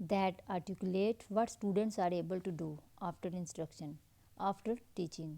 that articulate what students are able to do after instruction, after teaching।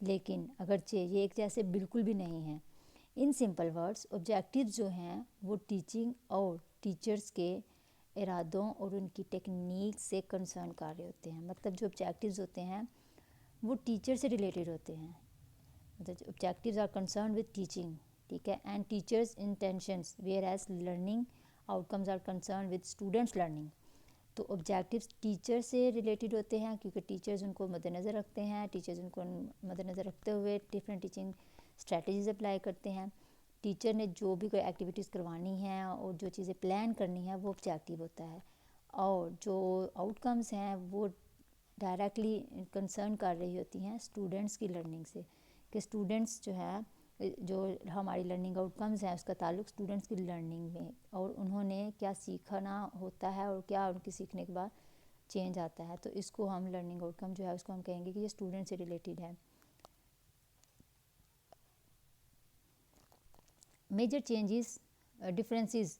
لیکن اگرچہ یہ ایک جیسے بالکل بھی نہیں ہیں. ان سمپل ورڈز آبجیکٹیوز جو ہیں وہ ٹیچنگ اور ٹیچرز کے ارادوں اور ان کی ٹیکنیک سے کنسرن کر رہے ہوتے ہیں. مطلب جو آبجیکٹیوز ہوتے ہیں وہ ٹیچر سے ریلیٹڈ ہوتے ہیں. مطلب objectives are concern with teaching, ٹھیک ہے, and teachers intentions whereas learning outcomes are concern with students learning. تو آبجیکٹیوز ٹیچر سے ریلیٹڈ ہوتے ہیں کیونکہ ٹیچرز ان کو مد نظر رکھتے ہیں. ٹیچرز ان کو مد نظر رکھتے ہوئے ڈفرینٹ ٹیچنگ اسٹریٹجیز اپلائی کرتے ہیں. ٹیچر نے جو بھی کوئی ایکٹیویٹیز کروانی ہیں اور جو چیزیں پلان کرنی ہیں وہ آبجیکٹیو ہوتا ہے. اور جو آؤٹ کمز ہیں وہ ڈائریکٹلی کنسرن کر رہی ہوتی ہیں اسٹوڈنٹس کی لرننگ سے, کہ اسٹوڈنٹس جو ہے جو ہماری لرننگ آؤٹ کمز ہیں اس کا تعلق اسٹوڈنٹس کی لرننگ میں, اور انہوں نے کیا سیکھنا ہوتا ہے اور کیا ان کی سیکھنے کے بعد چینج آتا ہے. تو اس کو ہم لرننگ آؤٹ کم جو ہے اس کو ہم کہیں گے کہ یہ اسٹوڈنٹ سے ریلیٹڈ ہے. Major changes differences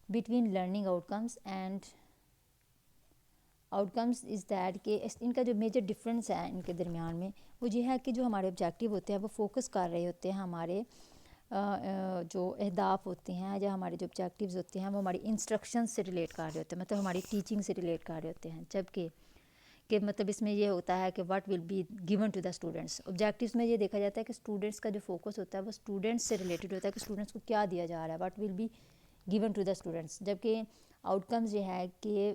between learning outcomes and outcomes is that کہ ان کا جو میجر ڈفرینس ہے ان کے درمیان میں وہ یہ ہے کہ جو ہمارے آبجیکٹیو ہوتے ہیں وہ فوکس کر رہے ہوتے ہیں ہمارے جو اہداف ہوتے ہیں یا ہمارے جو آبجیکٹیوز ہوتے ہیں وہ ہماری انسٹرکشن سے ریلیٹ کر رہے ہوتے ہیں, مطلب ہماری ٹیچنگ سے ریلیٹ کر رہے ہوتے ہیں. جبکہ کہ مطلب اس میں یہ ہوتا ہے کہ what will be given to the students. Objectives میں یہ دیکھا جاتا ہے کہ اسٹوڈنٹس کا جو فوکس ہوتا ہے وہ اسٹوڈنٹس سے ریلیٹڈ ہوتا ہے کہ اسٹوڈنٹس کو کیا دیا جا رہا ہے, what will be given to the students. جبکہ آؤٹ کمز یہ ہے کہ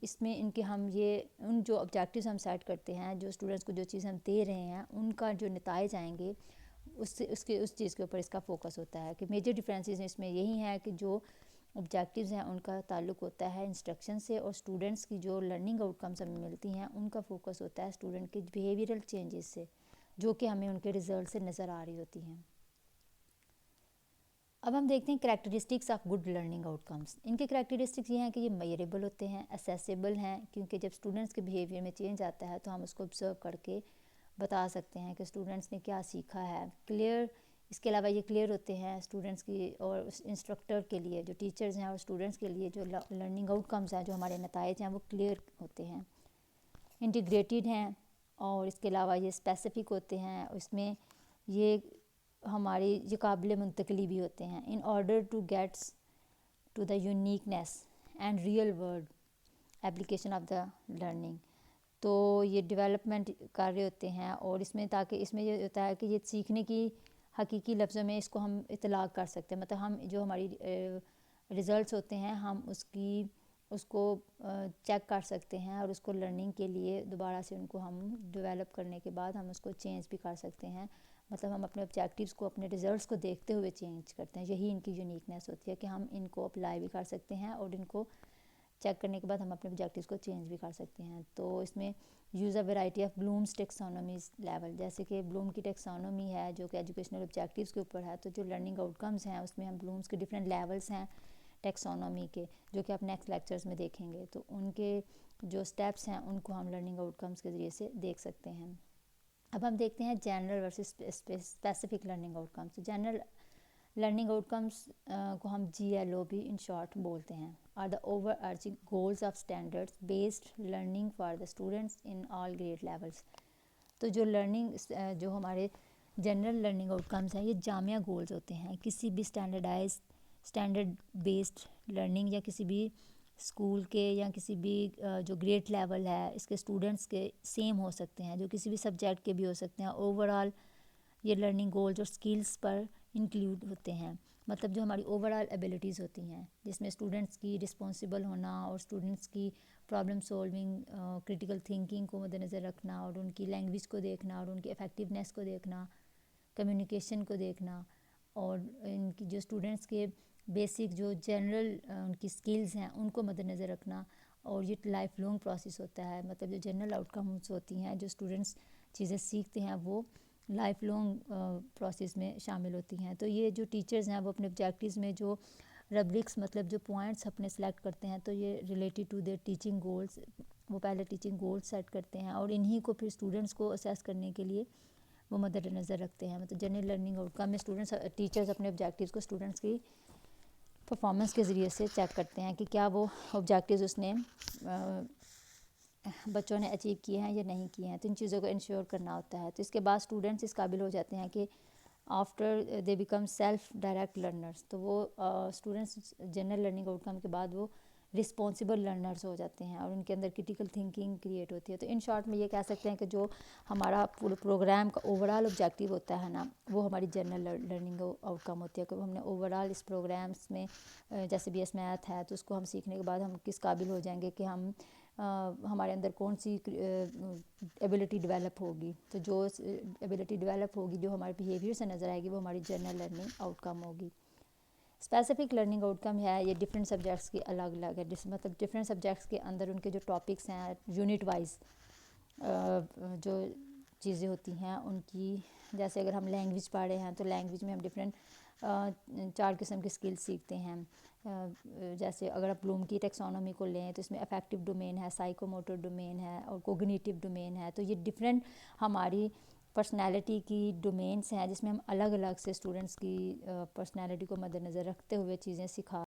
اس میں ان کے ہم یہ ان جو آبجیکٹیوز ہم سیٹ کرتے ہیں, جو اسٹوڈنٹس کو جو چیز ہم دے رہے ہیں ان کا جو نتائج آئیں گے اس چیز کے اوپر اس کا فوکس ہوتا ہے. کہ میجر ڈفرینسز اس میں یہی ہیں کہ جو آبجیکٹیوز ہیں ان کا تعلق ہوتا ہے انسٹرکشن سے, اور اسٹوڈنٹس کی جو لرننگ آؤٹ کمز ہمیں ملتی ہیں ان کا فوکس ہوتا ہے اسٹوڈنٹ کے بیہیویئرل چینجز سے, جو کہ ہمیں ان کے ریزلٹ سے نظر آ رہی ہوتی ہیں. اب ہم دیکھتے ہیں characteristics of good learning outcomes. ان کے کریکٹرسٹکس یہ ہیں کہ یہ میئریبل ہوتے ہیں, اسیسیبل ہیں, کیونکہ جب اسٹوڈنٹس کے بیہیویئر میں چینج آتا ہے تو ہم اس کو آبزرو کر کے بتا سکتے ہیں کہ اسٹوڈنٹس نے کیا سیکھا ہے. کلیئر, اس کے علاوہ یہ کلیئر ہوتے ہیں اسٹوڈنٹس کی اور انسٹرکٹر کے لیے, جو ٹیچرز ہیں اور اسٹوڈنٹس کے لیے جو لرننگ آؤٹ کمز ہیں جو ہمارے نتائج ہیں وہ کلیئر ہوتے ہیں. انٹیگریٹڈ ہیں, اور اس کے علاوہ یہ اسپیسیفک ہوتے ہیں, اس میں یہ ہماری یہ قابل منتقلی بھی ہوتے ہیں. In order to gets to the uniqueness and real world application of the learning. تو یہ ڈیولپمنٹ کر رہے ہوتے ہیں, اور اس میں تاکہ اس میں یہ ہوتا ہے کہ یہ سیکھنے کی حقیقی لفظوں میں اس کو ہم اطلاق کر سکتے ہیں. مطلب ہم جو ہماری ریزلٹس ہوتے ہیں ہم اس کو چیک کر سکتے ہیں, اور اس کو لرننگ کے لیے دوبارہ سے ان کو ہم ڈیولپ کرنے کے بعد ہم اس کو چینج بھی کر سکتے ہیں. مطلب ہم اپنے آبجیکٹیوز کو اپنے ریزلٹس کو دیکھتے ہوئے چینج کرتے ہیں. یہی ان کی یونیکنیس ہوتی ہے کہ ہم ان کو اپلائی بھی کر سکتے ہیں اور ان کو چیک کرنے کے بعد ہم اپنے آبجیکٹیوز کو چینج بھی کر سکتے ہیں. تو اس میں use a variety of Bloom's taxonomies level, جیسے کہ بلوم کی ٹیکسانومی ہے جو کہ ایجوکیشنل آبجیکٹیوز کے اوپر ہے. تو جو لرننگ آؤٹ کمز ہیں اس میں ہم بلومس کے ڈفرینٹ لیولس ہیں ٹیکسانومی کے, جو کہ آپ نیکسٹ لیکچرز میں دیکھیں گے. تو ان کے جو سٹیپس ہیں ان کو ہم لرننگ آؤٹ کمز کے ذریعے سے دیکھ سکتے ہیں. اب ہم دیکھتے ہیں general versus specific learning outcomes. General learning outcomes کو ہم GLO بھی ان شارٹ بولتے ہیں, are the overarching goals of standards based learning for the students in all grade levels. تو جو لرننگ جو ہمارے جنرل لرننگ آؤٹ کمز ہیں یہ جامعہ گولز ہوتے ہیں. کسی بھی اسٹینڈرڈ بیسڈ لرننگ یا کسی بھی اسکول کے یا کسی بھی جو گریڈ لیول ہے اس کے اسٹوڈنٹس کے سیم ہو سکتے ہیں, جو کسی بھی سبجیکٹ کے بھی ہو سکتے ہیں. اوور آل یہ لرننگ گولز اور اسکلس پر انکلوڈ ہوتے ہیں. مطلب جو ہماری اوور آل ایبلٹیز ہوتی ہیں جس میں اسٹوڈنٹس کی رسپانسیبل ہونا اور اسٹوڈنٹس کی پرابلم سولونگ, کریٹیکل تھنکنگ کو مد نظر رکھنا, اور ان کی لینگویج کو دیکھنا, اور ان کی افیکٹونیس کو دیکھنا, کمیونیکیشن کو دیکھنا, اور ان کی جو اسٹوڈنٹس کے بیسک جو جنرل ان کی اسکلز ہیں ان کو مد نظر رکھنا. اور یہ لائف لانگ پروسیس ہوتا ہے. مطلب جو جنرل آؤٹ کمز ہوتی ہیں جو اسٹوڈنٹس چیزیں سیکھتے ہیں وہ لائف لانگ پروسیس میں شامل ہوتی ہیں. تو یہ جو ٹیچرز ہیں وہ اپنے آبجیکٹیوز میں جو ربرکس مطلب جو پوائنٹس اپنے سلیکٹ کرتے ہیں تو یہ related to their teaching goals, وہ پہلے ٹیچنگ گولز سیٹ کرتے ہیں اور انہی کو پھر اسٹوڈنٹس کو اسیس کرنے کے لیے وہ مد نظر رکھتے ہیں. مطلب جنرل لرننگ آؤٹ کم میں ٹیچرز اپنے آبجیکٹیوز کو اسٹوڈنٹس کی پرفارمنس کے ذریعے سے چیک کرتے ہیں کہ کیا وہ آبجیکٹیوز اس نے بچوں نے اچیو کیے ہیں یا نہیں کیے ہیں، تو ان چیزوں کو انشور کرنا ہوتا ہے. تو اس کے بعد اسٹوڈنٹس اس قابل ہو جاتے ہیں کہ after they become self direct learners, تو وہ اسٹوڈنٹس جنرل لرننگ آؤٹ کم کے بعد وہ رسپانسبل لرنرس ہو جاتے ہیں اور ان کے اندر کرٹیکل تھنکنگ کریٹ ہوتی ہے. تو ان شارٹ میں یہ کہہ سکتے ہیں کہ جو ہمارا پروگرام کا اوور آل آبجیکٹیو ہوتا ہے نا، وہ ہماری جنرل لرننگ آؤٹ کم ہوتی ہے. کہ ہم نے اوور آل اس پروگرامس میں جیسے بی ایس میتھ ہے، تو اس کو ہم سیکھنے کے بعد ہم کس قابل ہو جائیں گے کہ ہم ہمارے اندر کون سی ایبلٹی ڈیولپ ہوگی. تو جو ایبلٹی ڈیولپ ہوگی جو ہمارے بیہیویئر سے نظر آئے گی، وہ ہماری جنرل لرننگ آؤٹ کم ہوگی. اسپیسیفک لرننگ آؤٹ کم ہے یہ ڈفرینٹ سبجیکٹس کی الگ الگ ہے، مطلب ڈفرینٹ سبجیکٹس کے اندر ان کے جو ٹاپکس ہیں یونٹ وائز جو چیزیں ہوتی ہیں ان کی، جیسے اگر ہم لینگویج پڑھ رہے ہیں تو لینگویج میں ہم ڈفرینٹ 4 قسم کے اسکل سیکھتے ہیں. جیسے اگر آپ بلوم کی ٹیکسانومی کو لیں تو اس میں افیکٹو ڈومین ہے، سائیکو موٹر ڈومین ہے اور کوگنیٹیو ڈومین ہے. تو یہ ڈفرینٹ ہماری پرسنالٹی کی ڈومینس ہیں جس میں ہم الگ الگ سے اسٹوڈنٹس کی پرسنالٹی کو مد نظر رکھتے ہوئے چیزیں سکھا